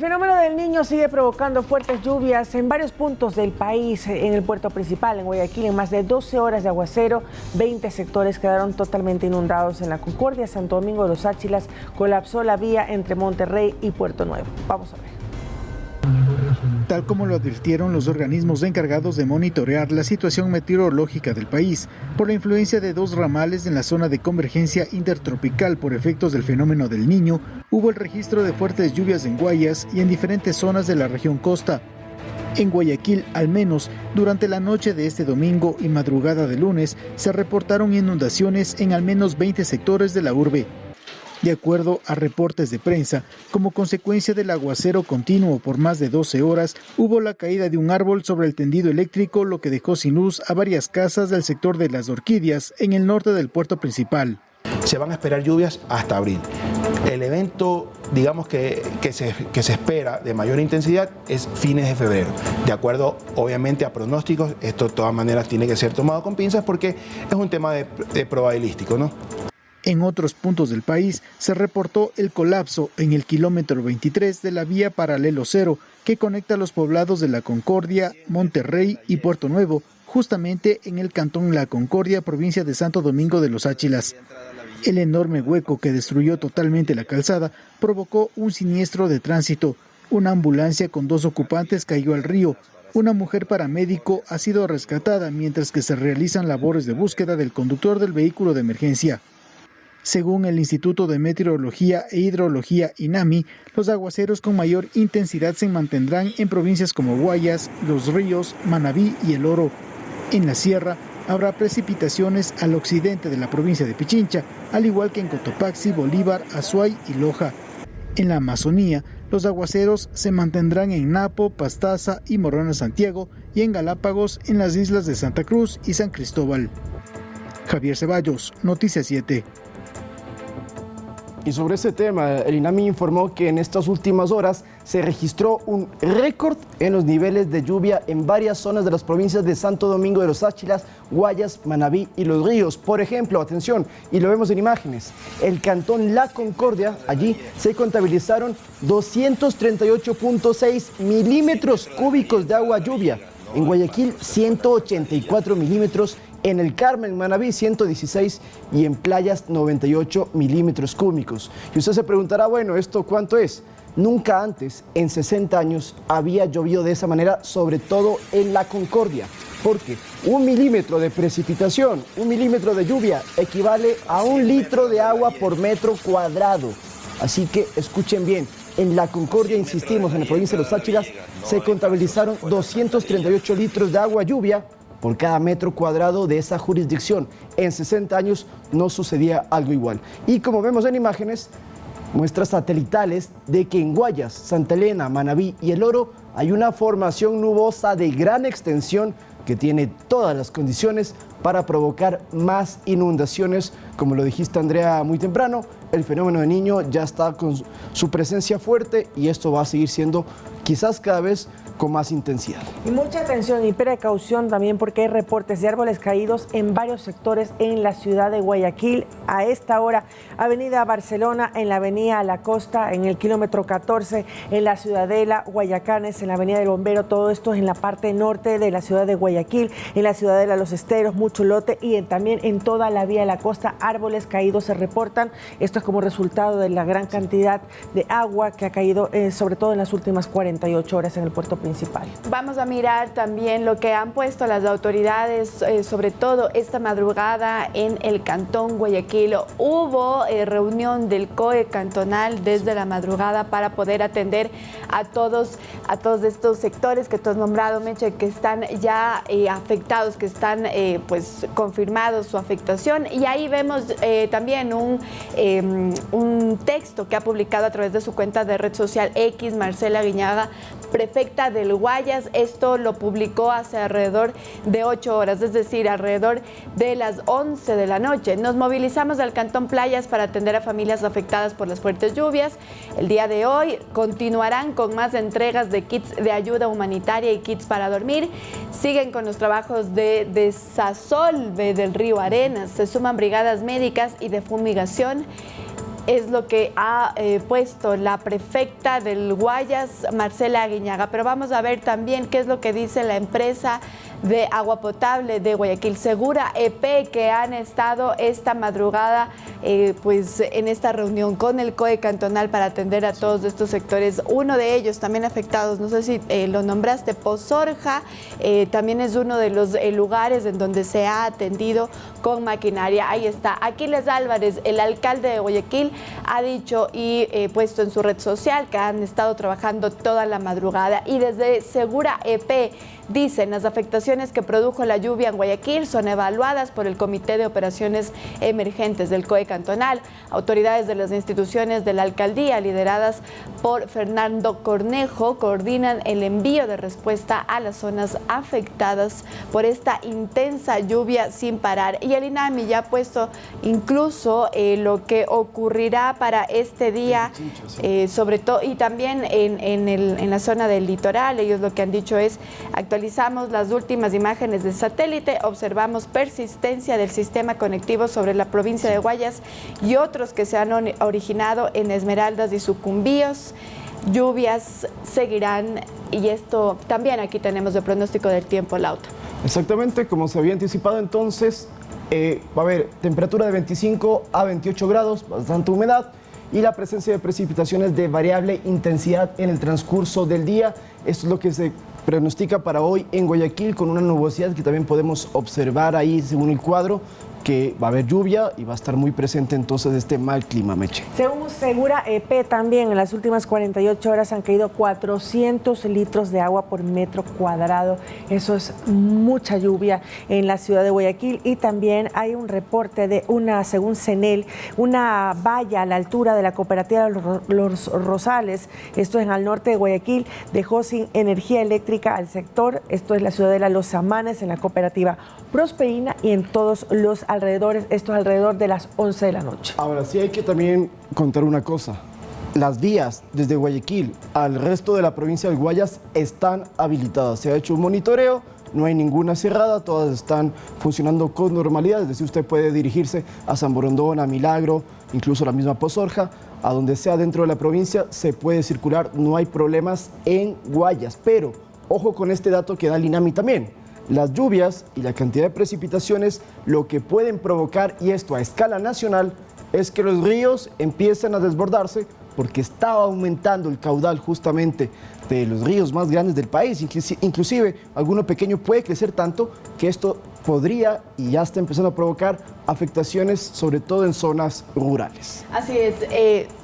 fenómeno del Niño sigue provocando fuertes lluvias en varios puntos del país. En el puerto principal, en Guayaquil, en más de 12 horas de aguacero, 20 sectores quedaron totalmente inundados. En la Concordia, Santo Domingo de los Áchilas, colapsó la vía entre Monterrey y Puerto Nuevo. Vamos a ver. Tal como lo advirtieron los organismos encargados de monitorear la situación meteorológica del país, por la influencia de dos ramales en la zona de convergencia intertropical por efectos del fenómeno del Niño, hubo el registro de fuertes lluvias en Guayas y en diferentes zonas de la región costa. En Guayaquil, al menos, durante la noche de este domingo y madrugada de lunes, se reportaron inundaciones en al menos 20 sectores de la urbe. De acuerdo a reportes de prensa, como consecuencia del aguacero continuo por más de 12 horas, hubo la caída de un árbol sobre el tendido eléctrico, lo que dejó sin luz a varias casas del sector de Las Orquídeas, en el norte del puerto principal. Se van a esperar lluvias hasta abril. El evento, digamos que se espera de mayor intensidad es fines de febrero. De acuerdo, obviamente, a pronósticos, esto de todas maneras tiene que ser tomado con pinzas porque es un tema de probabilístico, ¿no? En otros puntos del país se reportó el colapso en el kilómetro 23 de la vía Paralelo Cero que conecta los poblados de La Concordia, Monterrey y Puerto Nuevo, justamente en el cantón La Concordia, provincia de Santo Domingo de los Áchilas. El enorme hueco que destruyó totalmente la calzada provocó un siniestro de tránsito. Una ambulancia con 2 ocupantes cayó al río. Una mujer paramédico ha sido rescatada mientras que se realizan labores de búsqueda del conductor del vehículo de emergencia. Según el Instituto de Meteorología e Hidrología INAMI, los aguaceros con mayor intensidad se mantendrán en provincias como Guayas, Los Ríos, Manabí y El Oro. En la sierra habrá precipitaciones al occidente de la provincia de Pichincha, al igual que en Cotopaxi, Bolívar, Azuay y Loja. En la Amazonía, los aguaceros se mantendrán en Napo, Pastaza y Morona Santiago, y en Galápagos, en las islas de Santa Cruz y San Cristóbal. Javier Ceballos, Noticias 7. Y sobre este tema, el INAMI informó que en estas últimas horas se registró un récord en los niveles de lluvia en varias zonas de las provincias de Santo Domingo de los Áchilas, Guayas, Manabí y Los Ríos. Por ejemplo, atención, y lo vemos en imágenes, el cantón La Concordia, allí se contabilizaron 238.6 milímetros cúbicos de agua lluvia. En Guayaquil, 184 milímetros. En el Carmen, Manabí, 116 y en Playas, 98 milímetros cúbicos. Y usted se preguntará, bueno, ¿esto cuánto es? Nunca antes, en 60 años, había llovido de esa manera, sobre todo en La Concordia, porque 1 milímetro de precipitación, 1 milímetro de lluvia, equivale a 1 litro de agua por metro cuadrado. Así que escuchen bien. En La Concordia, insistimos, en la provincia de los Áchilas, se contabilizaron 238 litros de agua lluvia por cada metro cuadrado de esa jurisdicción. En 60 años no sucedía algo igual. Y como vemos en imágenes, muestras satelitales de que en Guayas, Santa Elena, Manabí y El Oro hay una formación nubosa de gran extensión que tiene todas las condiciones para provocar más inundaciones. Como lo dijiste, Andrea, muy temprano, el fenómeno del Niño ya está con su presencia fuerte y esto va a seguir siendo quizás cada vez con más intensidad. Y mucha atención y precaución también porque hay reportes de árboles caídos en varios sectores en la ciudad de Guayaquil. A esta hora, Avenida Barcelona, en la Avenida La Costa, en el kilómetro 14, en la Ciudadela, Guayacanes, en la Avenida del Bombero, todo esto en la parte norte de la ciudad de Guayaquil, en la Ciudadela Los Esteros, mucho lote y también en toda la vía de la costa, árboles caídos se reportan. Esto es como resultado de la gran cantidad de agua que ha caído, sobre todo en las últimas 48 horas en el puerto principal. Vamos a mirar también lo que han puesto las autoridades, sobre todo esta madrugada en el Cantón Guayaquil. Hubo reunión del COE cantonal desde la madrugada para poder atender a todos estos sectores que tú has nombrado, Meche, que están ya afectados, que están pues confirmados su afectación. Y ahí vemos también un texto que ha publicado a través de su cuenta de red social X, Marcela Guiñaga, prefecta del Guayas. Esto lo publicó hace alrededor de 8 horas, es decir, alrededor de las 11 de la noche. Nos movilizamos al Cantón Playas para atender a familias afectadas por las fuertes lluvias. El día de hoy continuarán con más entregas de kits de ayuda humanitaria y kits para dormir. Siguen con los trabajos de desasolve del río Arenas. Se suman brigadas médicas y de fumigación. es lo que ha puesto la prefecta del Guayas, Marcela Aguiñaga. Pero vamos a ver también qué es lo que dice la empresa de agua potable de Guayaquil, Segura EP, que han estado esta madrugada pues en esta reunión con el COE cantonal para atender a todos estos sectores. Uno de ellos también afectados, no sé si lo nombraste, Pozorja, también es uno de los lugares en donde se ha atendido con maquinaria. Ahí está, Aquiles Álvarez, el alcalde de Guayaquil, ha dicho y puesto en su red social que han estado trabajando toda la madrugada, y desde Segura EP dicen: las afectaciones que produjo la lluvia en Guayaquil son evaluadas por el Comité de Operaciones Emergentes del COE cantonal. Autoridades de las instituciones de la alcaldía, lideradas por Fernando Cornejo, coordinan el envío de respuesta a las zonas afectadas por esta intensa lluvia sin parar. Y el INAMI ya ha puesto incluso lo que ocurrirá para este día, sobre todo, y también en la zona del litoral. Ellos lo que han dicho es: actualizamos las últimas imágenes del satélite, observamos persistencia del sistema conectivo sobre la provincia de Guayas y otros que se han originado en Esmeraldas y Sucumbíos. Lluvias seguirán, y esto también aquí tenemos el pronóstico del tiempo, Lauta. Exactamente, como se había anticipado entonces, va a haber temperatura de 25 a 28 grados, bastante humedad, y la presencia de precipitaciones de variable intensidad en el transcurso del día. Esto es lo que se pronostica para hoy en Guayaquil, con una nubosidad que también podemos observar ahí según el cuadro, que va a haber lluvia y va a estar muy presente entonces este mal clima, Meche. Según Segura EP, también en las últimas 48 horas han caído 400 litros de agua por metro cuadrado. Eso es mucha lluvia en la ciudad de Guayaquil. Y también hay un reporte de según CENEL, una valla a la altura de la cooperativa Los Rosales, esto es al norte de Guayaquil, dejó sin energía eléctrica al sector. Esto es la ciudadela Los Amanes, en la cooperativa Prosperina y en todos los alrededores. Esto es alrededor de las 11 de la noche. Ahora sí hay que también contar una cosa. Las vías desde Guayaquil al resto de la provincia del Guayas están habilitadas. Se ha hecho un monitoreo, no hay ninguna cerrada, todas están funcionando con normalidad. Es decir, usted puede dirigirse a San Borondón, a Milagro, incluso la misma Pozorja, a donde sea dentro de la provincia se puede circular, no hay problemas en Guayas. Pero ojo con este dato que da el INAMI también. Las lluvias y la cantidad de precipitaciones lo que pueden provocar, y esto a escala nacional, es que los ríos empiecen a desbordarse, porque estaba aumentando el caudal justamente de los ríos más grandes del país. Inclusive alguno pequeño puede crecer tanto que esto podría y ya está empezando a provocar afectaciones, sobre todo en zonas rurales. Así es,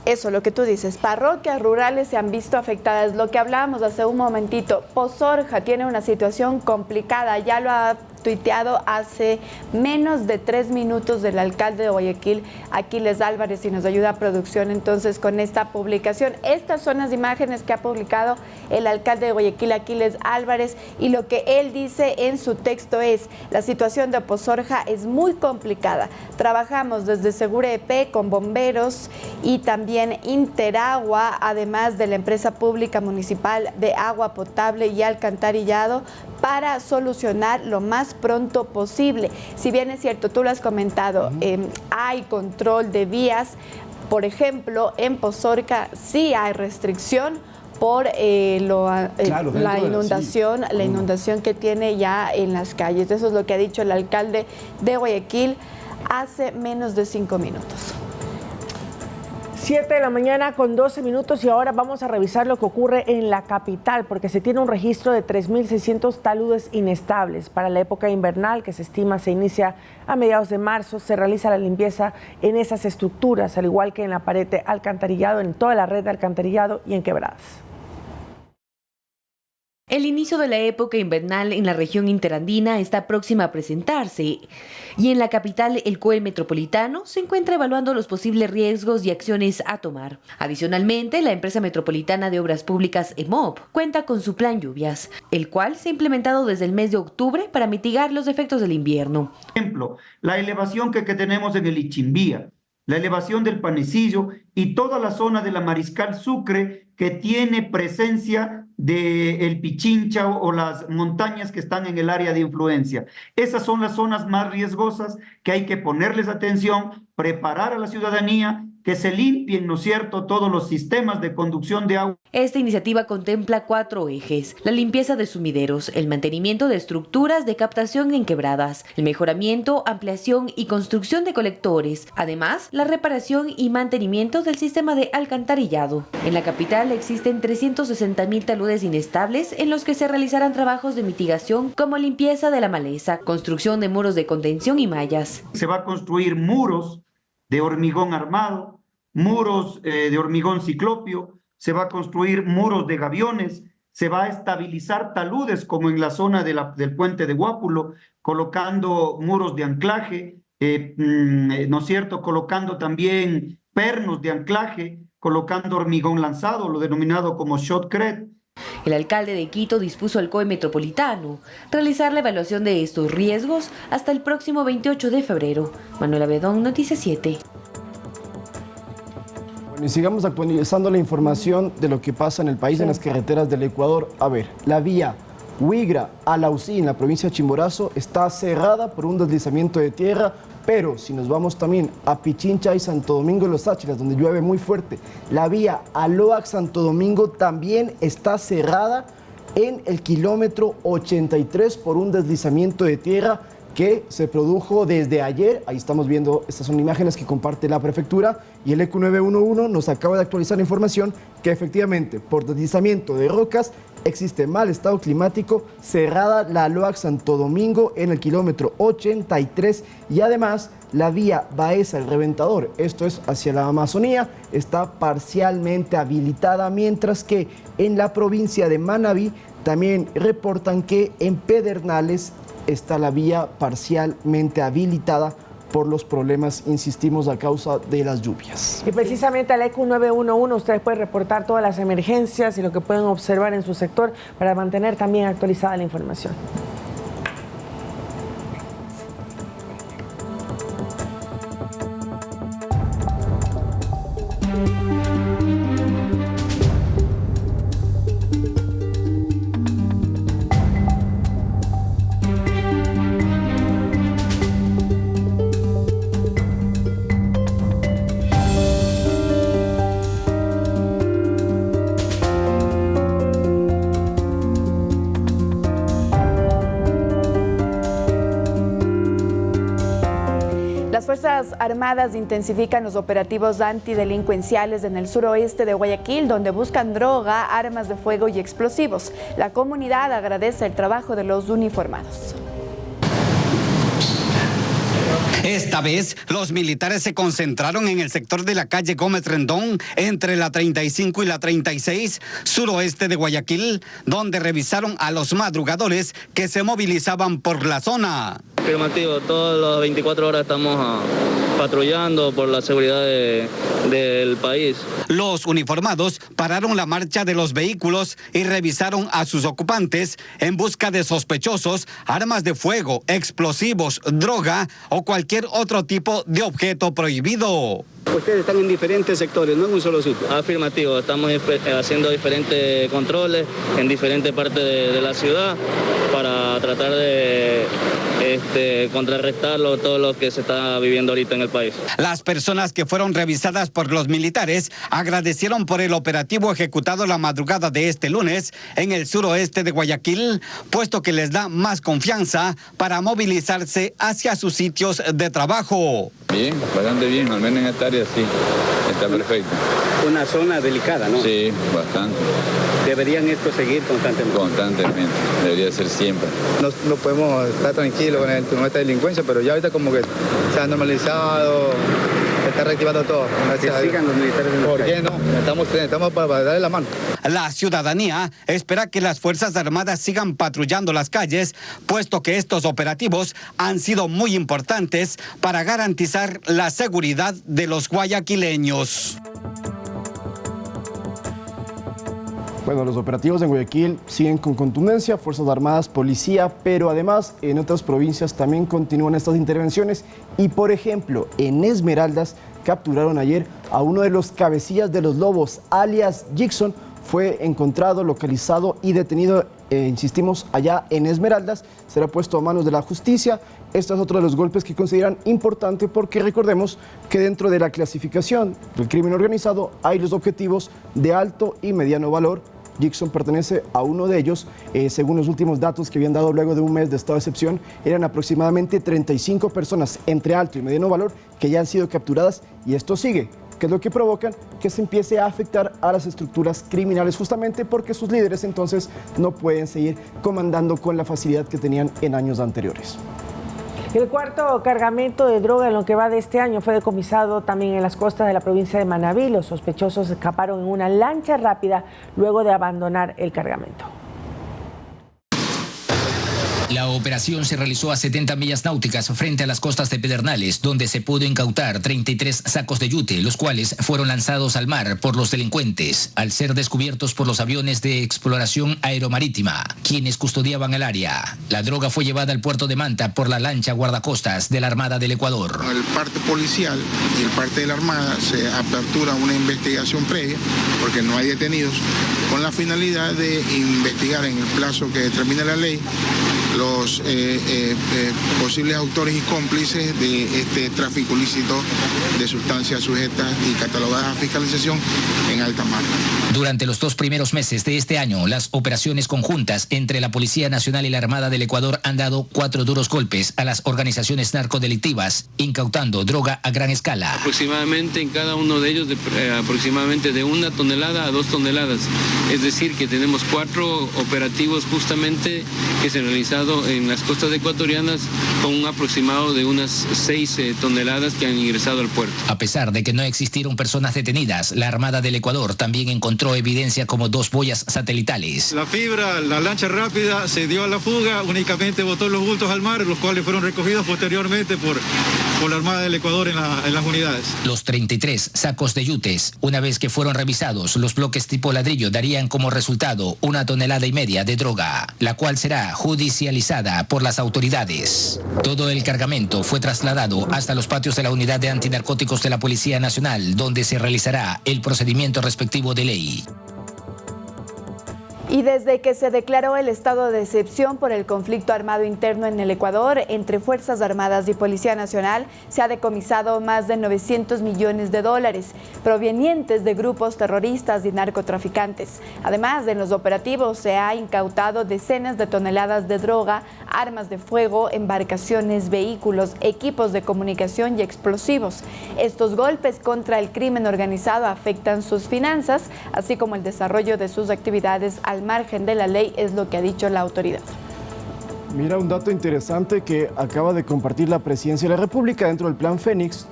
eso, lo que tú dices, parroquias rurales se han visto afectadas, lo que hablábamos hace un momentito. Pozorja tiene una situación complicada, ya lo ha tuiteado hace menos de 3 minutos del alcalde de Guayaquil, Aquiles Álvarez, y nos ayuda a producción entonces con esta publicación. Estas son las imágenes que ha publicado el alcalde de Guayaquil, Aquiles Álvarez, y lo que él dice en su texto es: la situación de Pozorja es muy complicada. Trabajamos desde Segura EP con bomberos y también Interagua, además de la empresa pública municipal de agua potable y alcantarillado, para solucionar lo más pronto posible. Si bien es cierto, tú lo has comentado, hay control de vías. Por ejemplo, en Pozorca sí hay restricción por la inundación que tiene ya en las calles. Eso es lo que ha dicho el alcalde de Guayaquil hace menos de 5 minutos. 7 de la mañana con 12 minutos, y ahora vamos a revisar lo que ocurre en la capital, porque se tiene un registro de 3.600 taludes inestables. Para la época invernal, que se estima se inicia a mediados de marzo, se realiza la limpieza en esas estructuras, al igual que en la pared de alcantarillado, en toda la red de alcantarillado y en quebradas. El inicio de la época invernal en la región interandina está próxima a presentarse, y en la capital el COE metropolitano se encuentra evaluando los posibles riesgos y acciones a tomar. Adicionalmente, la empresa metropolitana de obras públicas EMOP cuenta con su plan lluvias, el cual se ha implementado desde el mes de octubre para mitigar los efectos del invierno. Por ejemplo, la elevación que tenemos en el Ichimbía, la elevación del Panecillo y toda la zona de la Mariscal Sucre, que tiene presencia del Pichincha o las montañas que están en el área de influencia. Esas son las zonas más riesgosas que hay que ponerles atención, preparar a la ciudadanía, que se limpien, ¿no es cierto?, todos los sistemas de conducción de agua. Esta iniciativa contempla 4 ejes: la limpieza de sumideros, el mantenimiento de estructuras de captación en quebradas, el mejoramiento, ampliación y construcción de colectores, además la reparación y mantenimiento del sistema de alcantarillado. En la capital existen 360.000 taludes inestables en los que se realizarán trabajos de mitigación como limpieza de la maleza, construcción de muros de contención y mallas. Se va a construir muros de hormigón armado, muros de hormigón ciclopio, se va a construir muros de gaviones, se va a estabilizar taludes como en la zona del puente de Guápulo, colocando muros de anclaje, ¿no es cierto?, colocando también pernos de anclaje, colocando hormigón lanzado, lo denominado como shotcrete. El alcalde de Quito dispuso al COE Metropolitano realizar la evaluación de estos riesgos hasta el próximo 28 de febrero. Manuela Bedón, Noticias 7. Y sigamos actualizando la información de lo que pasa en el país, en las carreteras del Ecuador. A ver, la vía Huigra a Laucí, en la provincia de Chimborazo, está cerrada por un deslizamiento de tierra, pero si nos vamos también a Pichincha y Santo Domingo de los Táchiras, donde llueve muy fuerte, la vía Aloac-Santo Domingo también está cerrada en el kilómetro 83 por un deslizamiento de tierra que se produjo desde ayer. Ahí estamos viendo, estas son imágenes que comparte la prefectura, y el ECU 911 nos acaba de actualizar la información que efectivamente por deslizamiento de rocas existe mal estado climático, cerrada la Aloac Santo Domingo en el kilómetro 83, y además la vía Baeza El Reventador, esto es hacia la Amazonía, está parcialmente habilitada, mientras que en la provincia de Manabí también reportan que en Pedernales está la vía parcialmente habilitada por los problemas, insistimos, a causa de las lluvias. Y precisamente al ECU 911 ustedes pueden reportar todas las emergencias y lo que pueden observar en su sector para mantener también actualizada la información. Las Fuerzas Armadas intensifican los operativos antidelincuenciales en el suroeste de Guayaquil, donde buscan droga, armas de fuego y explosivos. La comunidad agradece el trabajo de los uniformados. Esta vez, los militares se concentraron en el sector de la calle Gómez Rendón, entre la 35 y la 36, suroeste de Guayaquil, donde revisaron a los madrugadores que se movilizaban por la zona. Afirmativo, todas las 24 horas estamos patrullando por la seguridad del país. Los uniformados pararon la marcha de los vehículos y revisaron a sus ocupantes en busca de sospechosos, armas de fuego, explosivos, droga o cualquier otro tipo de objeto prohibido. Ustedes están en diferentes sectores, no en un solo sitio. Afirmativo, estamos haciendo diferentes controles en diferentes partes de la ciudad para tratar de contrarrestar todo lo que se está viviendo ahorita en el país. Las personas que fueron revisadas por los militares agradecieron por el operativo ejecutado la madrugada de este lunes en el suroeste de Guayaquil, puesto que les da más confianza para movilizarse hacia sus sitios de trabajo. Bien, bastante bien, al menos en esta área sí, está perfecto. Una zona delicada, ¿no? Sí, bastante. ¿Deberían esto seguir constantemente? Constantemente, debería ser siempre. No podemos estar tranquilos con esta delincuencia, pero ya ahorita como que se ha normalizado, se está reactivando todo. Que sigan los militares en ¿Por qué no? Estamos para darle la mano. La ciudadanía espera que las Fuerzas Armadas sigan patrullando las calles, puesto que estos operativos han sido muy importantes para garantizar la seguridad de los guayaquileños. Bueno, los operativos en Guayaquil siguen con contundencia, Fuerzas Armadas, Policía, pero además en otras provincias también continúan estas intervenciones y, por ejemplo, en Esmeraldas capturaron ayer a uno de los cabecillas de los lobos, alias Jackson. fue encontrado, localizado y detenido, insistimos, allá en Esmeraldas. Será puesto a manos de la justicia. Este es otro de los golpes que consideran importante porque recordemos que dentro de la clasificación del crimen organizado hay los objetivos de alto y mediano valor. Jackson pertenece a uno de ellos. Según los últimos datos que habían dado luego de un mes de estado de excepción, eran aproximadamente 35 personas entre alto y mediano valor que ya han sido capturadas, y esto sigue, que es lo que provoca que se empiece a afectar a las estructuras criminales, justamente porque sus líderes entonces no pueden seguir comandando con la facilidad que tenían en años anteriores. El cuarto cargamento de droga en lo que va de este año fue decomisado también en las costas de la provincia de Manabí. Los sospechosos escaparon en una lancha rápida luego de abandonar el cargamento. La operación se realizó a 70 millas náuticas frente a las costas de Pedernales, donde se pudo incautar 33 sacos de yute, los cuales fueron lanzados al mar por los delincuentes, al ser descubiertos por los aviones de exploración aeromarítima, quienes custodiaban el área. La droga fue llevada al puerto de Manta por la lancha guardacostas de la Armada del Ecuador. El parte policial y el parte de la Armada se apertura una investigación previa, porque no hay detenidos, con la finalidad de investigar en el plazo que determina la ley los posibles autores y cómplices de este tráfico ilícito de sustancias sujetas y catalogadas a fiscalización en alta mar. Durante los 2 primeros meses de este año, las operaciones conjuntas entre la Policía Nacional y la Armada del Ecuador han dado 4 duros golpes a las organizaciones narcodelictivas, incautando droga a gran escala. Aproximadamente en cada uno de ellos aproximadamente de 1 tonelada a 2 toneladas. Es decir, que tenemos 4 operativos justamente que se han realizado en las costas ecuatorianas con un aproximado de unas 6 toneladas que han ingresado al puerto. A pesar de que no existieron personas detenidas, la Armada del Ecuador también encontró evidencia como 2 boyas satelitales. La fibra, la lancha rápida se dio a la fuga, únicamente botó los bultos al mar, los cuales fueron recogidos posteriormente por la Armada del Ecuador en las unidades. Los 33 sacos de yutes, una vez que fueron revisados, los bloques tipo ladrillo darían como resultado 1,5 toneladas de droga, la cual será judicializada por las autoridades. Todo el cargamento fue trasladado hasta los patios de la Unidad de Antinarcóticos de la Policía Nacional, donde se realizará el procedimiento respectivo de ley. Y desde que se declaró el estado de excepción por el conflicto armado interno en el Ecuador entre Fuerzas Armadas y Policía Nacional, se ha decomisado más de 900 millones de dólares provenientes de grupos terroristas y narcotraficantes. Además, en los operativos se ha incautado decenas de toneladas de droga, armas de fuego, embarcaciones, vehículos, equipos de comunicación y explosivos. Estos golpes contra el crimen organizado afectan sus finanzas, así como el desarrollo de sus actividades al margen de la ley, es lo que ha dicho la autoridad. Mira, un dato interesante que acaba de compartir la Presidencia de la República dentro del Plan Fénix: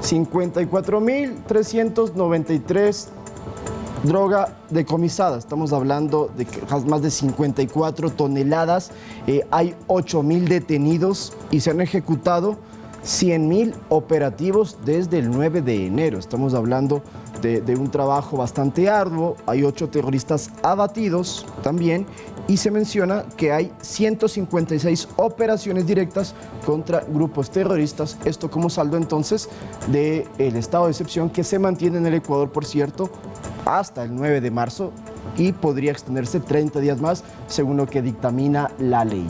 54.393 droga decomisada. Estamos hablando de más de 54 toneladas. Hay 8.000 detenidos y se han ejecutado 100.000 operativos desde el 9 de enero. Estamos hablando de un trabajo bastante arduo. Hay 8 terroristas abatidos también, y se menciona que hay 156 operaciones directas contra grupos terroristas. Esto como saldo entonces del estado de excepción que se mantiene en el Ecuador, por cierto, hasta el 9 de marzo y podría extenderse 30 días más según lo que dictamina la ley.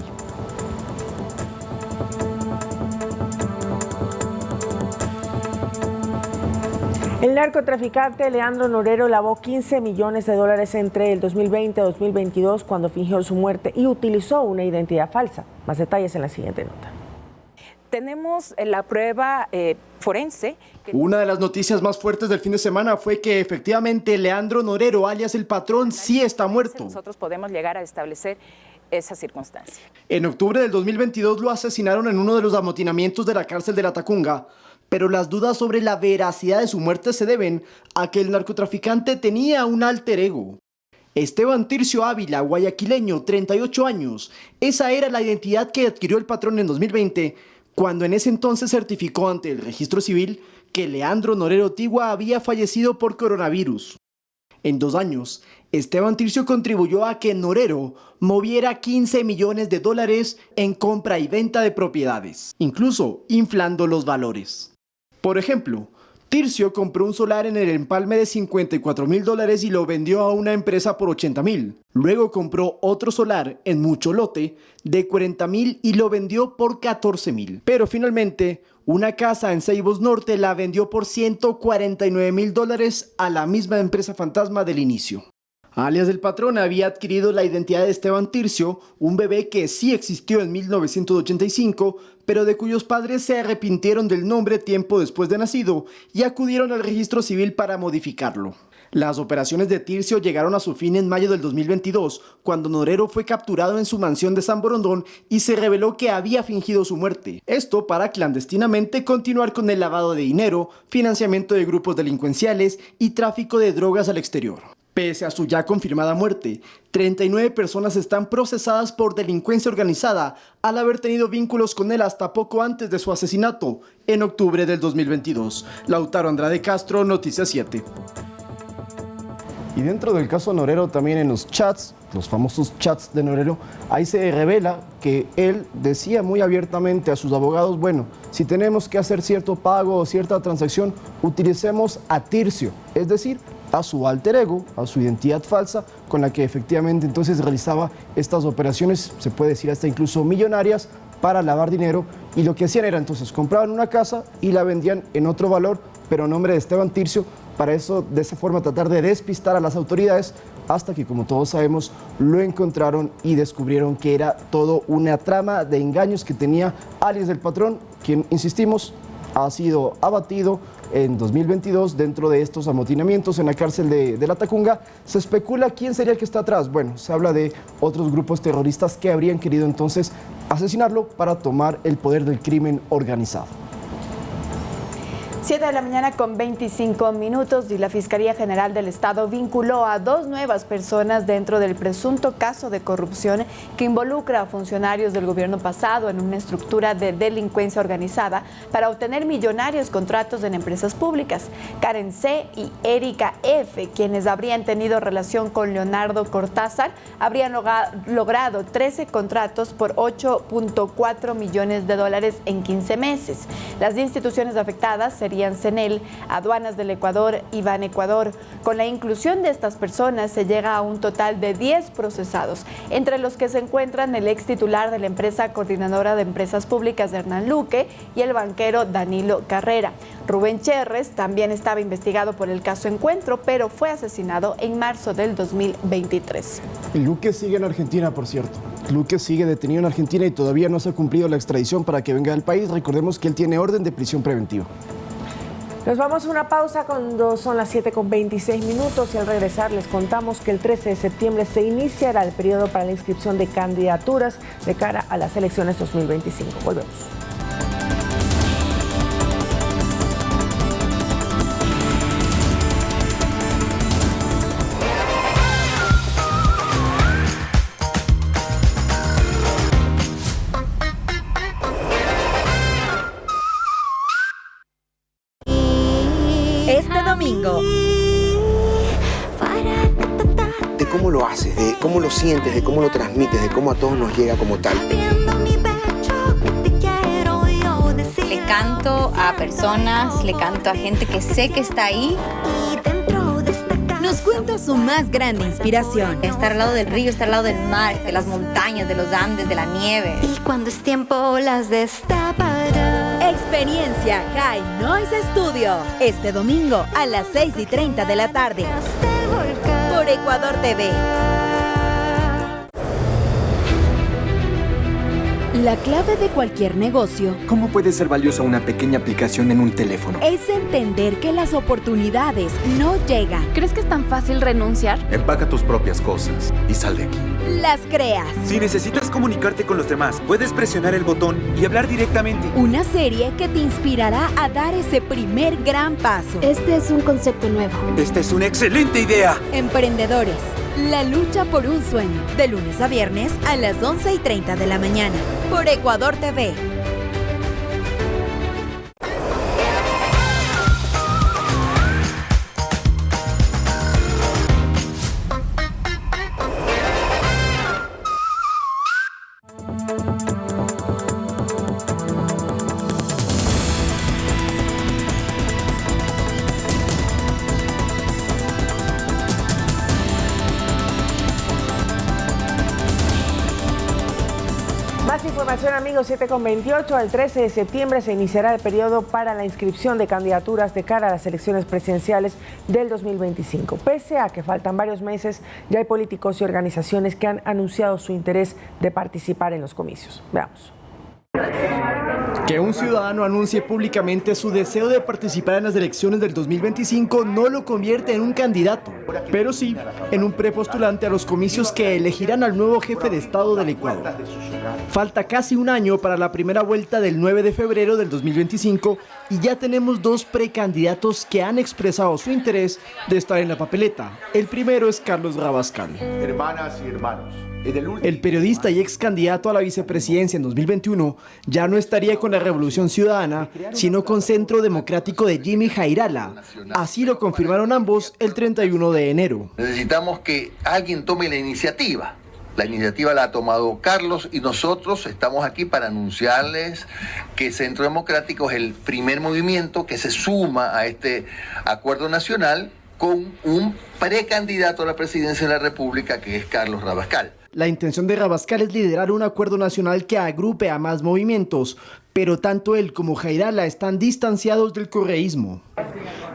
El narcotraficante Leandro Norero lavó 15 millones de dólares entre el 2020 y 2022 cuando fingió su muerte y utilizó una identidad falsa. Más detalles en la siguiente nota. Tenemos la prueba forense. Una de las noticias más fuertes del fin de semana fue que efectivamente Leandro Norero, alias El Patrón, sí está muerto. Nosotros podemos llegar a establecer esa circunstancia. En octubre del 2022 lo asesinaron en uno de los amotinamientos de la cárcel de La Tacunga, pero las dudas sobre la veracidad de su muerte se deben a que el narcotraficante tenía un alter ego. Esteban Tircio Ávila, guayaquileño, 38 años. Esa era la identidad que adquirió El Patrón en 2020, cuando en ese entonces certificó ante el registro civil que Leandro Norero Tigua había fallecido por coronavirus. En 2 años, Esteban Tircio contribuyó a que Norero moviera 15 millones de dólares en compra y venta de propiedades, incluso inflando los valores. Por ejemplo, Tircio compró un solar en el empalme de $54,000 y lo vendió a una empresa por $80,000. Luego compró otro solar en mucho lote de $40,000 y lo vendió por $14,000. Pero finalmente, una casa en Ceibos Norte la vendió por $149,000 a la misma empresa fantasma del inicio. Alias del patrón había adquirido la identidad de Esteban Tircio, un bebé que sí existió en 1985, pero de cuyos padres se arrepintieron del nombre tiempo después de nacido y acudieron al registro civil para modificarlo. Las operaciones de Tircio llegaron a su fin en mayo del 2022, cuando Norero fue capturado en su mansión de San Borondón y se reveló que había fingido su muerte. Esto para clandestinamente continuar con el lavado de dinero, financiamiento de grupos delincuenciales y tráfico de drogas al exterior. Pese a su ya confirmada muerte, 39 personas están procesadas por delincuencia organizada al haber tenido vínculos con él hasta poco antes de su asesinato, en octubre del 2022. Lautaro Andrade Castro, Noticias 7. Y dentro del caso Norero, también en los chats, los famosos chats de Norero, ahí se revela que él decía muy abiertamente a sus abogados, bueno, si tenemos que hacer cierto pago o cierta transacción, utilicemos a Tircio, es decir, a su alter ego, a su identidad falsa, con la que efectivamente entonces realizaba estas operaciones, se puede decir hasta incluso millonarias, para lavar dinero. Y lo que hacían era entonces compraban una casa y la vendían en otro valor, pero a nombre de Esteban Tircio, para eso, de esa forma, tratar de despistar a las autoridades, hasta que, como todos sabemos, lo encontraron y descubrieron que era todo una trama de engaños que tenía alias del patrón, quien, insistimos, ha sido abatido en 2022 dentro de estos amotinamientos en la cárcel de La Tacunga. Se especula quién sería el que está atrás. Bueno, se habla de otros grupos terroristas que habrían querido entonces asesinarlo para tomar el poder del crimen organizado. 7 de la mañana con 25 minutos y la Fiscalía General del Estado vinculó a 2 nuevas personas dentro del presunto caso de corrupción que involucra a funcionarios del gobierno pasado en una estructura de delincuencia organizada para obtener millonarios contratos en empresas públicas. Karen C. y Erika F., quienes habrían tenido relación con Leonardo Cortázar, habrían logrado 13 contratos por $8.4 millones en 15 meses. Las instituciones afectadas serían CENEL, Aduanas del Ecuador y Banecuador. Con la inclusión de estas personas se llega a un total de 10 procesados, entre los que se encuentran el ex titular de la empresa coordinadora de empresas públicas de Hernán Luque y el banquero Danilo Carrera. Rubén Cherres también estaba investigado por el caso Encuentro, pero fue asesinado en marzo del 2023. Y Luque sigue en Argentina, por cierto. Luque sigue detenido en Argentina y todavía no se ha cumplido la extradición para que venga al país. Recordemos que él tiene orden de prisión preventiva. Nos vamos a una pausa cuando son las 7:26 y al regresar les contamos que el 13 de septiembre se iniciará el periodo para la inscripción de candidaturas de cara a las elecciones 2025. Volvemos. Este domingo. De cómo lo haces, de cómo lo sientes, de cómo lo transmites, de cómo a todos nos llega como tal. Le canto a personas, le canto a gente que sé que está ahí. Nos cuenta su más grande inspiración. Estar al lado del río, estar al lado del mar, de las montañas, de los Andes, de la nieve. Y cuando es tiempo las destapará. Experiencia High Noise Studio. Este domingo a las 6:30 de la tarde. Por Ecuador TV. La clave de cualquier negocio. ¿Cómo puede ser valiosa una pequeña aplicación en un teléfono? Es entender que las oportunidades no llegan. ¿Crees que es tan fácil renunciar? Empaca tus propias cosas y sal de aquí. Las creas. Si necesitas comunicarte con los demás, puedes presionar el botón y hablar directamente. Una serie que te inspirará a dar ese primer gran paso. Este es un concepto nuevo. Esta es una excelente idea. Emprendedores. La lucha por un sueño. De lunes a viernes a las 11:30 de la mañana. Por Ecuador TV. información, amigos, 7:28. El 13 de septiembre se iniciará el periodo para la inscripción de candidaturas de cara a las elecciones presidenciales del 2025. Pese a que faltan varios meses, ya hay políticos y organizaciones que han anunciado su interés de participar en los comicios. Veamos. Que un ciudadano anuncie públicamente su deseo de participar en las elecciones del 2025 no lo convierte en un candidato, pero sí en un prepostulante a los comicios que elegirán al nuevo jefe de Estado del Ecuador. Falta casi un año para la primera vuelta del 9 de febrero del 2025 y ya tenemos dos precandidatos que han expresado su interés de estar en la papeleta. El primero es Carlos Rabascal. Hermanas y hermanos. El periodista y ex candidato a la vicepresidencia en 2021 ya no estaría con la Revolución Ciudadana, sino con Centro Democrático de Jimmy Jairala. Así lo confirmaron ambos el 31 de enero. Necesitamos que alguien tome la iniciativa. La iniciativa la ha tomado Carlos y nosotros estamos aquí para anunciarles que Centro Democrático es el primer movimiento que se suma a este acuerdo nacional con un precandidato a la presidencia de la República que es Carlos Rabascal. La intención de Rabascal es liderar un acuerdo nacional que agrupe a más movimientos, pero tanto él como Jairala están distanciados del correísmo.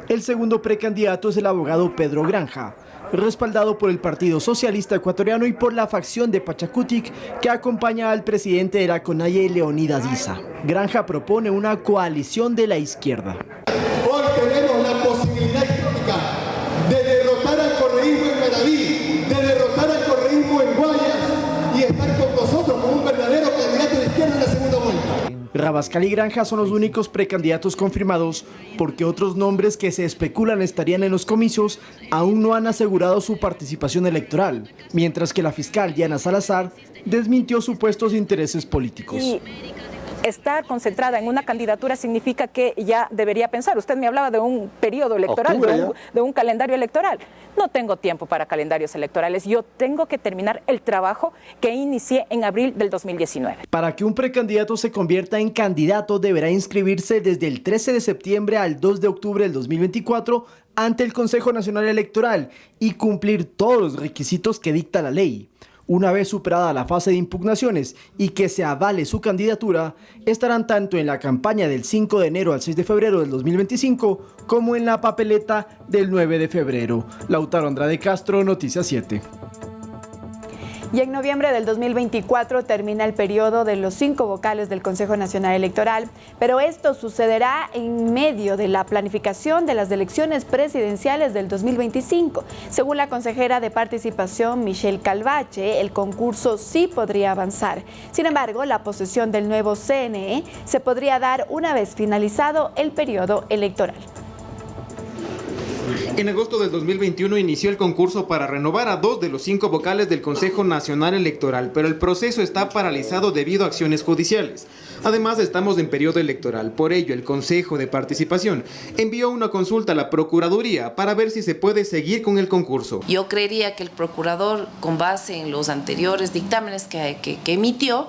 El segundo precandidato es el abogado Pedro Granja, respaldado por el Partido Socialista Ecuatoriano y por la facción de Pachacutic que acompaña al presidente de la CONAIE, Leonidas Issa. Granja propone una coalición de la izquierda. Hoy tenemos la posibilidad histórica de derrotar al correísmo en Manaví, de derrotar al correísmo en Guayas y estar con nosotros como un verdadero candidato de izquierda en la segunda vuelta. Rabascal y Granja son los únicos precandidatos confirmados porque otros nombres que se especulan estarían en los comicios aún no han asegurado su participación electoral, mientras que la fiscal Diana Salazar desmintió supuestos intereses políticos. Y estar concentrada en una candidatura significa que ya debería pensar. Usted me hablaba de un periodo electoral, de un calendario electoral. No tengo tiempo para calendarios electorales. Yo tengo que terminar el trabajo que inicié en abril del 2019. Para que un precandidato se convierta en candidato, deberá inscribirse desde el 13 de septiembre al 2 de octubre del 2024 ante el Consejo Nacional Electoral y cumplir todos los requisitos que dicta la ley. Una vez superada la fase de impugnaciones y que se avale su candidatura, estarán tanto en la campaña del 5 de enero al 6 de febrero del 2025 como en la papeleta del 9 de febrero. Lautaro Andrade Castro, Noticias 7. Y en noviembre del 2024 termina el periodo de los 5 vocales del Consejo Nacional Electoral, pero esto sucederá en medio de la planificación de las elecciones presidenciales del 2025. Según la consejera de Participación, Michelle Calvache, el concurso sí podría avanzar. Sin embargo, la posesión del nuevo CNE se podría dar una vez finalizado el periodo electoral. En agosto del 2021 inició el concurso para renovar a 2 de los 5 vocales del Consejo Nacional Electoral, pero el proceso está paralizado debido a acciones judiciales. Además, estamos en periodo electoral, por ello el Consejo de Participación envió una consulta a la Procuraduría para ver si se puede seguir con el concurso. Yo creería que el procurador, con base en los anteriores dictámenes que emitió,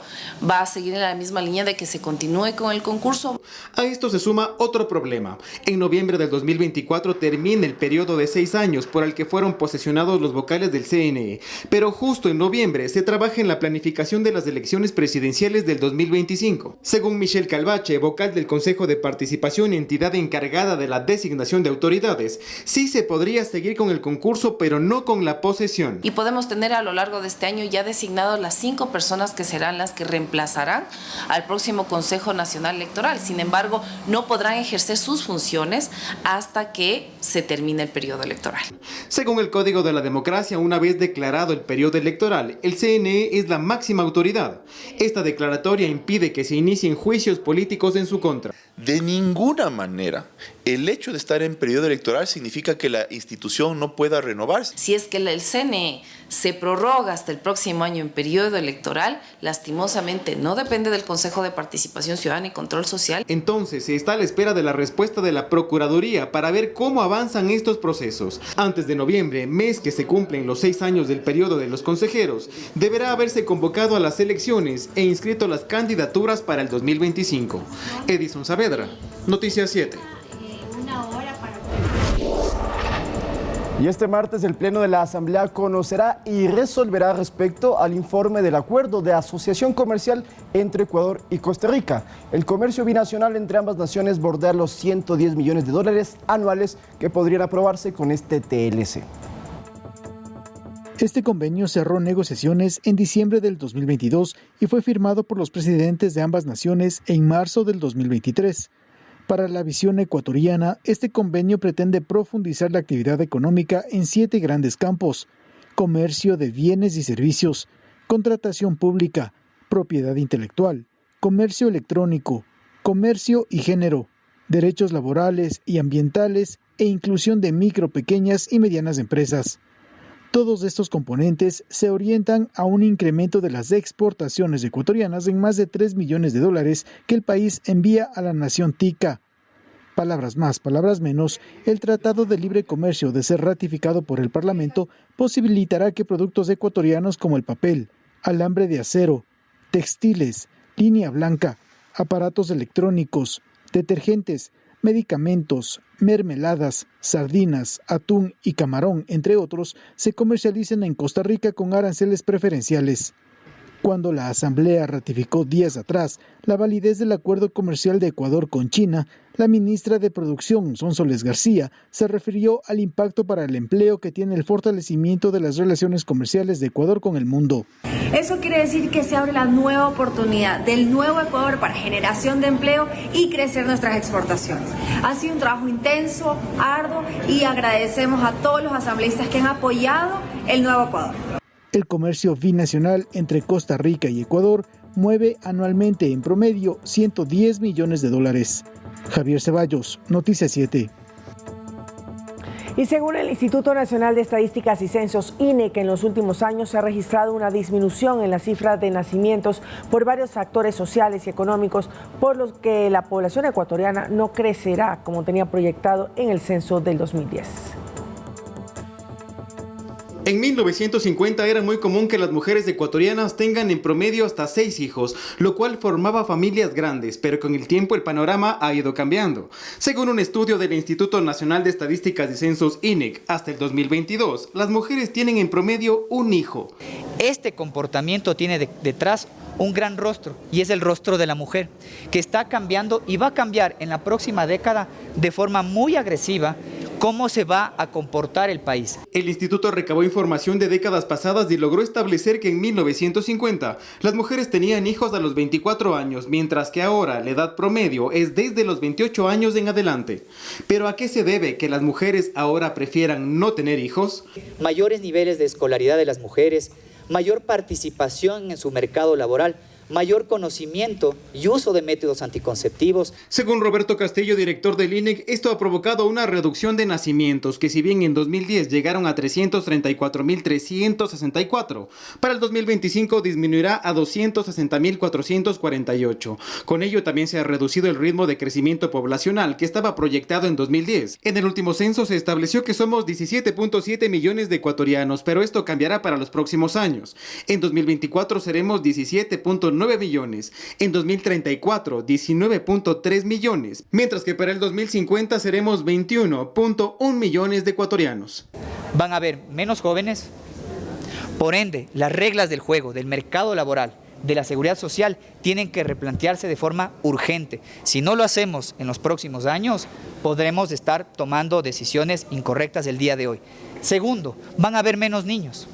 va a seguir en la misma línea de que se continúe con el concurso. A esto se suma otro problema. En noviembre del 2024 termina el periodo de 6 años por el que fueron posesionados los vocales del CNE, pero justo en noviembre se trabaja en la planificación de las elecciones presidenciales del 2025. Según Michelle Calvache, vocal del Consejo de Participación y entidad encargada de la designación de autoridades, sí se podría seguir con el concurso, pero no con la posesión. Y podemos tener a lo largo de este año ya designados las 5 personas que serán las que reemplazarán al próximo Consejo Nacional Electoral. Sin embargo, no podrán ejercer sus funciones hasta que se termine el periodo electoral. Según el Código de la Democracia, una vez declarado el periodo electoral, el CNE es la máxima autoridad. Esta declaratoria impide que se inicien juicios políticos en su contra. De ninguna manera el hecho de estar en periodo electoral significa que la institución no pueda renovarse. Si es que el CNE se prorroga hasta el próximo año en periodo electoral, lastimosamente no depende del Consejo de Participación Ciudadana y Control Social. Entonces se está a la espera de la respuesta de la Procuraduría para ver cómo avanzan estos procesos. Antes de noviembre, mes que se cumplen los 6 años del periodo de los consejeros, deberá haberse convocado a las elecciones e inscrito las candidaturas para el 2025. Edison Saavedra, Noticias 7. Y este martes el Pleno de la Asamblea conocerá y resolverá respecto al informe del acuerdo de asociación comercial entre Ecuador y Costa Rica. El comercio binacional entre ambas naciones bordea los 110 millones de dólares anuales que podrían aprobarse con este TLC. Este convenio cerró negociaciones en diciembre del 2022 y fue firmado por los presidentes de ambas naciones en marzo del 2023. Para la visión ecuatoriana, este convenio pretende profundizar la actividad económica en 7 grandes campos: comercio de bienes y servicios, contratación pública, propiedad intelectual, comercio electrónico, comercio y género, derechos laborales y ambientales e inclusión de micro, pequeñas y medianas empresas. Todos estos componentes se orientan a un incremento de las exportaciones ecuatorianas en más de 3 millones de dólares que el país envía a la nación tica. Palabras más, palabras menos, el Tratado de Libre Comercio, de ser ratificado por el Parlamento, posibilitará que productos ecuatorianos como el papel, alambre de acero, textiles, línea blanca, aparatos electrónicos, detergentes, medicamentos, mermeladas, sardinas, atún y camarón, entre otros, se comercialicen en Costa Rica con aranceles preferenciales. Cuando la Asamblea ratificó días atrás la validez del acuerdo comercial de Ecuador con China, la ministra de Producción, Sonsoles García, se refirió al impacto para el empleo que tiene el fortalecimiento de las relaciones comerciales de Ecuador con el mundo. Eso quiere decir que se abre la nueva oportunidad del nuevo Ecuador para generación de empleo y crecer nuestras exportaciones. Ha sido un trabajo intenso, arduo, y agradecemos a todos los asambleístas que han apoyado el nuevo Ecuador. El comercio binacional entre Costa Rica y Ecuador mueve anualmente en promedio 110 millones de dólares. Javier Ceballos, Noticias 7. Y según el Instituto Nacional de Estadísticas y Censos, INEC, en los últimos años se ha registrado una disminución en la cifra de nacimientos por varios factores sociales y económicos, por los que la población ecuatoriana no crecerá como tenía proyectado en el censo del 2010. En 1950 era muy común que las mujeres ecuatorianas tengan en promedio hasta 6 hijos, lo cual formaba familias grandes, pero con el tiempo el panorama ha ido cambiando. Según un estudio del Instituto Nacional de Estadísticas y Censos INEC, hasta el 2022, las mujeres tienen en promedio un hijo. Este comportamiento tiene detrás un gran rostro, y es el rostro de la mujer, que está cambiando y va a cambiar en la próxima década de forma muy agresiva cómo se va a comportar el país. El instituto recabó información de décadas pasadas y logró establecer que en 1950 las mujeres tenían hijos a los 24 años, mientras que ahora la edad promedio es desde los 28 años en adelante. ¿Pero a qué se debe que las mujeres ahora prefieran no tener hijos? Mayores niveles de escolaridad de las mujeres, mayor participación en su mercado laboral, mayor conocimiento y uso de métodos anticonceptivos. Según Roberto Castillo, director del INEC, esto ha provocado una reducción de nacimientos que, si bien en 2010 llegaron a 334.364, para el 2025 disminuirá a 260.448. Con ello también se ha reducido el ritmo de crecimiento poblacional que estaba proyectado en 2010. En el último censo se estableció que somos 17.7 millones de ecuatorianos, pero esto cambiará para los próximos años. En 2024 seremos 17.9 millones, en 2034 19.3 millones, mientras que para el 2050 seremos 21.1 millones de ecuatorianos. Van a haber menos jóvenes, por ende, las reglas del juego, del mercado laboral, de la seguridad social, tienen que replantearse de forma urgente. Si no lo hacemos en los próximos años, podremos estar tomando decisiones incorrectas el día de hoy. Segundo, van a haber menos niños.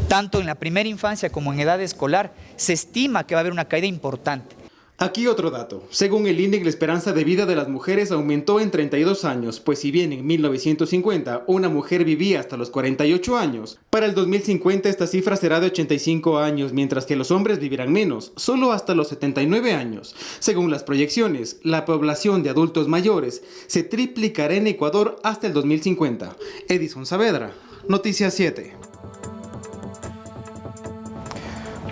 Tanto en la primera infancia como en edad escolar, se estima que va a haber una caída importante. Aquí otro dato. Según el INEC, la esperanza de vida de las mujeres aumentó en 32 años, pues si bien en 1950 una mujer vivía hasta los 48 años, para el 2050 esta cifra será de 85 años, mientras que los hombres vivirán menos, solo hasta los 79 años. Según las proyecciones, la población de adultos mayores se triplicará en Ecuador hasta el 2050. Edison Saavedra, Noticias 7.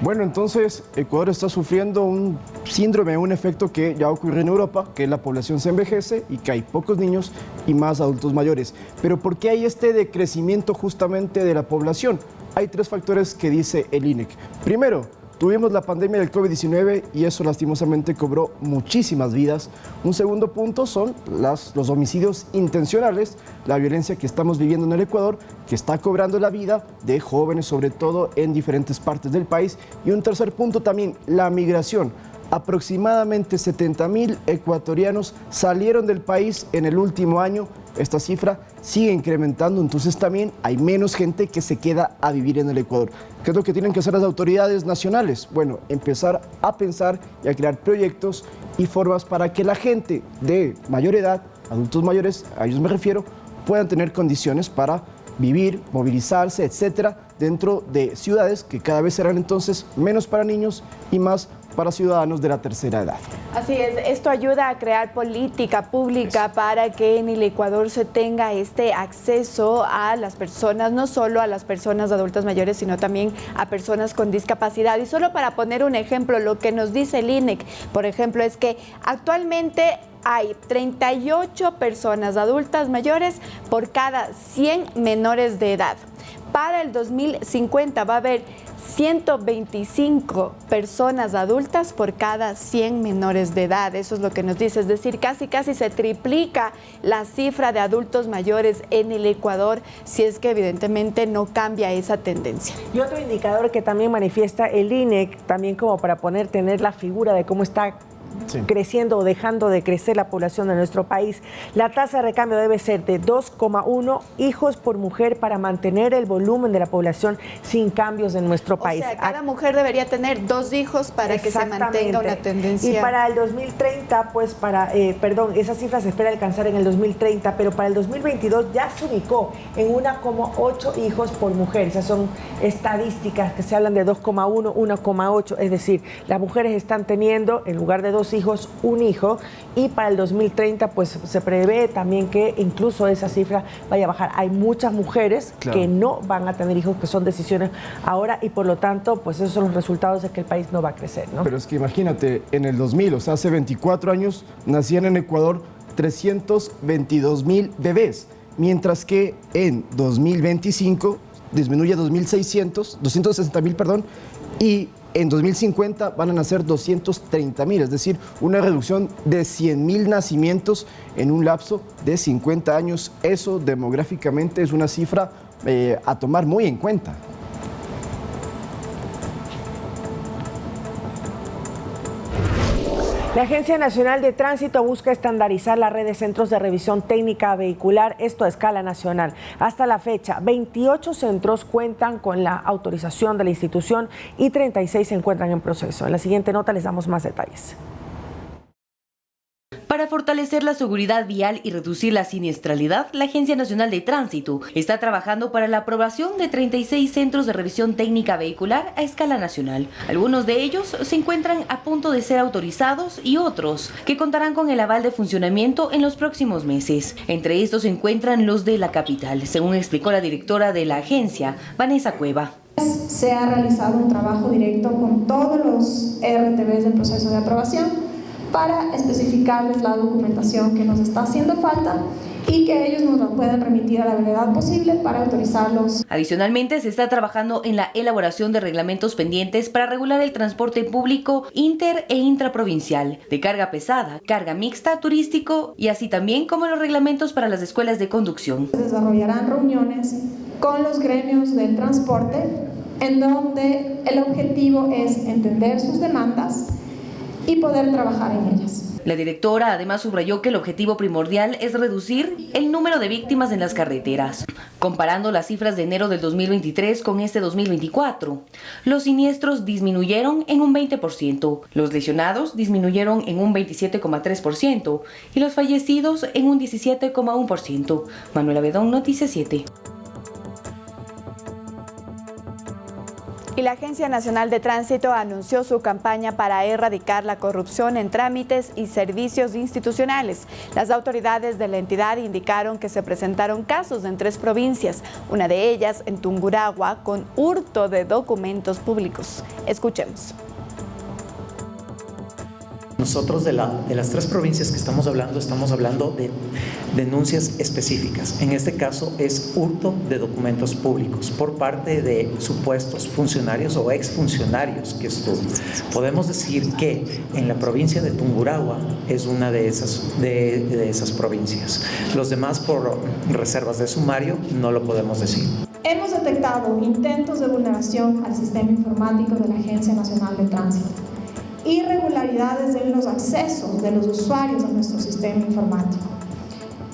Bueno, entonces Ecuador está sufriendo un síndrome, un efecto que ya ocurre en Europa, que la población se envejece y que hay pocos niños y más adultos mayores. Pero ¿por qué hay este decrecimiento justamente de la población? Hay 3 factores que dice el INEC. Primero, Tuvimos la pandemia del COVID-19 y eso lastimosamente cobró muchísimas vidas. Un segundo punto son los homicidios intencionales, la violencia que estamos viviendo en el Ecuador, que está cobrando la vida de jóvenes, sobre todo en diferentes partes del país. Y un tercer punto también, la migración. Aproximadamente 70.000 ecuatorianos salieron del país en el último año. Esta cifra sigue incrementando, entonces también hay menos gente que se queda a vivir en el Ecuador. ¿Qué es lo que tienen que hacer las autoridades nacionales? Bueno, empezar a pensar y a crear proyectos y formas para que la gente de mayor edad, adultos mayores, a ellos me refiero, puedan tener condiciones para vivir, movilizarse, etcétera, dentro de ciudades que cada vez serán entonces menos para niños y más para ciudadanos de la tercera edad. Así es, esto ayuda a crear política pública para que en el Ecuador se tenga este acceso a las personas, no solo a las personas adultas mayores, sino también a personas con discapacidad. Y solo para poner un ejemplo, lo que nos dice el INEC, por ejemplo, es que actualmente hay 38 personas adultas mayores por cada 100 menores de edad. Para el 2050 va a haber 125 personas adultas por cada 100 menores de edad. Eso es lo que nos dice, es decir, casi se triplica la cifra de adultos mayores en el Ecuador, si es que evidentemente no cambia esa tendencia. Y otro indicador que también manifiesta el INEC, también como para tener la figura de cómo está creciendo o dejando de crecer la población de nuestro país. La tasa de recambio debe ser de 2,1 hijos por mujer para mantener el volumen de la población sin cambios en nuestro país. O sea, cada mujer debería tener 2 hijos para que se mantenga una tendencia. Y para el 2030, pues esa cifra se espera alcanzar en el 2030, pero para el 2022 ya se ubicó en 1,8 hijos por mujer. Esas son estadísticas que se hablan de 2,1, 1,8, es decir, las mujeres están teniendo, en lugar de 2 hijos, un hijo, y para el 2030 pues se prevé también que incluso esa cifra vaya a bajar. Hay muchas mujeres que no van a tener hijos, que son decisiones ahora, y por lo tanto pues esos son los resultados de que el país no va a crecer, ¿no? Pero es que imagínate, en el 2000, o sea, hace 24 años, nacían en Ecuador 322.000 bebés, mientras que en 2025 disminuye a 260.000, perdón, y en 2050 van a nacer 230.000, es decir, una reducción de 100.000 nacimientos en un lapso de 50 años. Eso demográficamente es una cifra a tomar muy en cuenta. La Agencia Nacional de Tránsito busca estandarizar la red de centros de revisión técnica vehicular, esto a escala nacional. Hasta la fecha, 28 centros cuentan con la autorización de la institución y 36 se encuentran en proceso. En la siguiente nota les damos más detalles. Para fortalecer la seguridad vial y reducir la siniestralidad, la Agencia Nacional de Tránsito está trabajando para la aprobación de 36 centros de revisión técnica vehicular a escala nacional. Algunos de ellos se encuentran a punto de ser autorizados y otros que contarán con el aval de funcionamiento en los próximos meses. Entre estos se encuentran los de la capital, según explicó la directora de la agencia, Vanessa Cueva. Se ha realizado un trabajo directo con todos los RTVs del proceso de aprobación para especificarles la documentación que nos está haciendo falta y que ellos nos la puedan remitir a la brevedad posible para autorizarlos. Adicionalmente, se está trabajando en la elaboración de reglamentos pendientes para regular el transporte público inter e intraprovincial, de carga pesada, carga mixta, turístico y así también como los reglamentos para las escuelas de conducción. Se desarrollarán reuniones con los gremios del transporte en donde el objetivo es entender sus demandas y poder trabajar en ellas. La directora además subrayó que el objetivo primordial es reducir el número de víctimas en las carreteras. Comparando las cifras de enero del 2023 con este 2024, los siniestros disminuyeron en un 20%, los lesionados disminuyeron en un 27,3% y los fallecidos en un 17,1%. Manuela Bedón, Noticias 7. Y la Agencia Nacional de Tránsito anunció su campaña para erradicar la corrupción en trámites y servicios institucionales. Las autoridades de la entidad indicaron que se presentaron casos en 3 provincias, una de ellas en Tungurahua, con hurto de documentos públicos. Escuchemos. Nosotros de las 3 provincias que estamos hablando de denuncias específicas. En este caso es hurto de documentos públicos por parte de supuestos funcionarios o exfuncionarios que estuvo. Podemos decir que en la provincia de Tungurahua es una de esas provincias. Los demás, por reservas de sumario, no lo podemos decir. Hemos detectado intentos de vulneración al sistema informático de la Agencia Nacional de Tránsito, irregularidades en los accesos de los usuarios a nuestro sistema informático.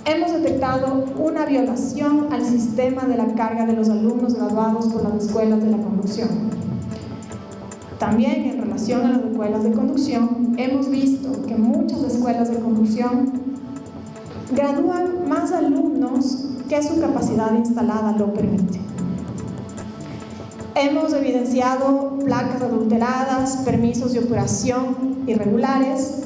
Hemos detectado una violación al sistema de la carga de los alumnos graduados por las escuelas de la conducción. También en relación a las escuelas de conducción, hemos visto que muchas escuelas de conducción gradúan más alumnos que su capacidad instalada lo permite. Hemos evidenciado placas adulteradas, permisos de operación irregulares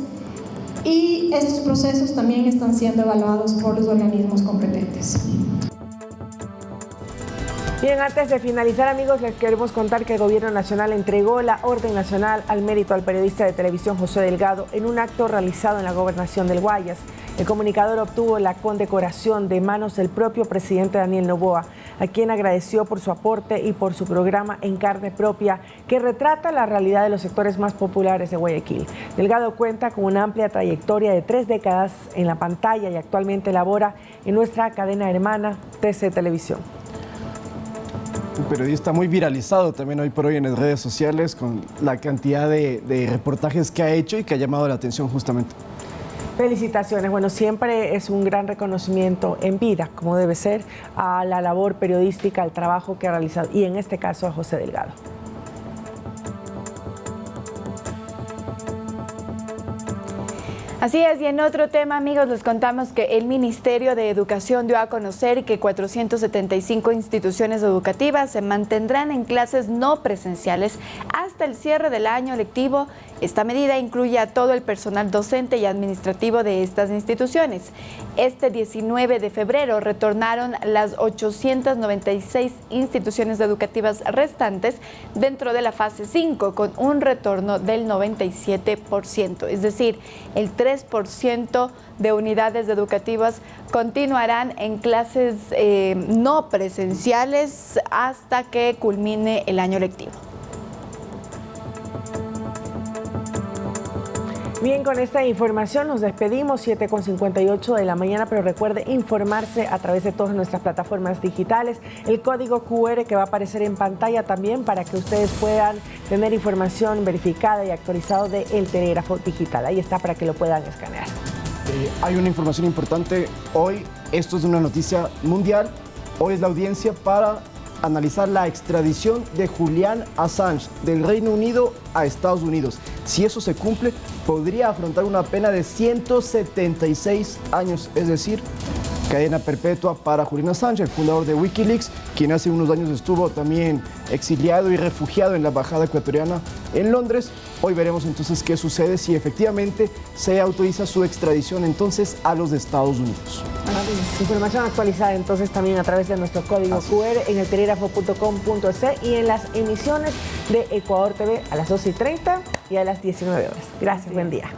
y estos procesos también están siendo evaluados por los organismos competentes. Bien, antes de finalizar, amigos, les queremos contar que el Gobierno Nacional entregó la Orden Nacional al Mérito al periodista de televisión José Delgado en un acto realizado en la Gobernación del Guayas. El comunicador obtuvo la condecoración de manos del propio presidente Daniel Noboa, a quien agradeció por su aporte y por su programa En Carne Propia, que retrata la realidad de los sectores más populares de Guayaquil. Delgado cuenta con una amplia trayectoria de 3 décadas en la pantalla y actualmente labora en nuestra cadena hermana TC Televisión. Un periodista muy viralizado también hoy por hoy en las redes sociales con la cantidad de reportajes que ha hecho y que ha llamado la atención justamente. Felicitaciones. Bueno, siempre es un gran reconocimiento en vida, como debe ser, a la labor periodística, al trabajo que ha realizado, y en este caso a José Delgado. Así es, y en otro tema, amigos, les contamos que el Ministerio de Educación dio a conocer que 475 instituciones educativas se mantendrán en clases no presenciales hasta el cierre del año lectivo. Esta medida incluye a todo el personal docente y administrativo de estas instituciones. Este 19 de febrero retornaron las 896 instituciones educativas restantes dentro de la fase 5 con un retorno del 97%, es decir, el 3% de unidades educativas continuarán en clases no presenciales hasta que culmine el año lectivo. Bien, con esta información nos despedimos, 7:58 de la mañana, pero recuerde informarse a través de todas nuestras plataformas digitales. El código QR que va a aparecer en pantalla también para que ustedes puedan tener información verificada y actualizada del Telégrafo Digital. Ahí está para que lo puedan escanear. Hay una información importante hoy, esto es una noticia mundial. Hoy es la audiencia para analizar la extradición de Julian Assange del Reino Unido a Estados Unidos. Si eso se cumple, podría afrontar una pena de 176 años, es decir, cadena perpetua para Julian Assange, el fundador de Wikileaks, quien hace unos años estuvo también exiliado y refugiado en la embajada ecuatoriana en Londres. Hoy veremos entonces qué sucede si efectivamente se autoriza su extradición entonces a los Estados Unidos. Información actualizada entonces también a través de nuestro código QR en el telégrafo.com.es y en las emisiones de Ecuador TV a las 12:30 y a las 19 horas. Gracias, buen día.